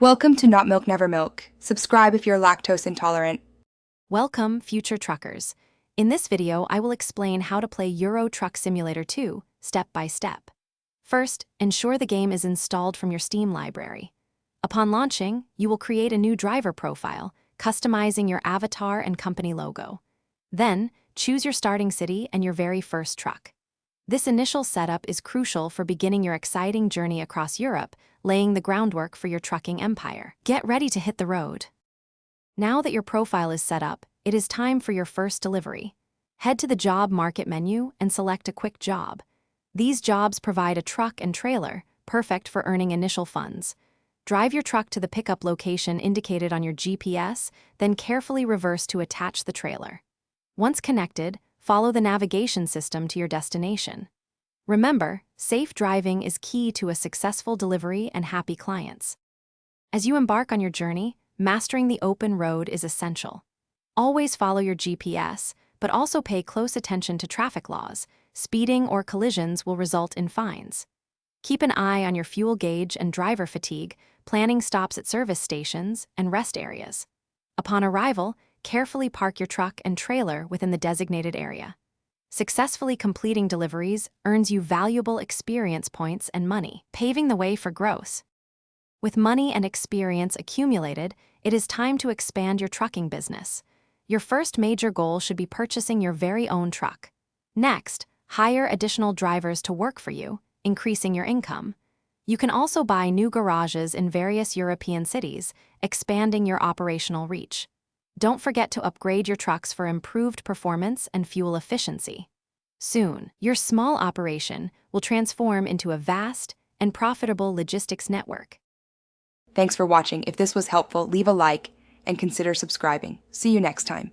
Welcome to Not Milk Never Milk. Subscribe if you're lactose intolerant. Welcome, future truckers. In this video, I will explain how to play Euro Truck Simulator 2, step by step. First, ensure the game is installed from your Steam library. Upon launching, you will create a new driver profile, customizing your avatar and company logo. Then, choose your starting city and your very first truck. This initial setup is crucial for beginning your exciting journey across Europe, laying the groundwork for your trucking empire. Get ready to hit the road. Now that your profile is set up, it is time for your first delivery. Head to the Job Market menu and select a quick job. These jobs provide a truck and trailer, perfect for earning initial funds. Drive your truck to the pickup location indicated on your GPS, then carefully reverse to attach the trailer. Once connected, follow the navigation system to your destination. Remember, safe driving is key to a successful delivery and happy clients. As you embark on your journey, mastering the open road is essential. Always follow your GPS, but also pay close attention to traffic laws. Speeding or collisions will result in fines. Keep an eye on your fuel gauge and driver fatigue, planning stops at service stations and rest areas. Upon arrival, carefully park your truck and trailer within the designated area. Successfully completing deliveries earns you valuable experience points and money, paving the way for growth. With money and experience accumulated, it is time to expand your trucking business. Your first major goal should be purchasing your very own truck. Next, hire additional drivers to work for you, increasing your income. You can also buy new garages in various European cities, expanding your operational reach. Don't forget to upgrade your trucks for improved performance and fuel efficiency. Soon, your small operation will transform into a vast and profitable logistics network. Thanks for watching. If this was helpful, leave a like and consider subscribing. See you next time.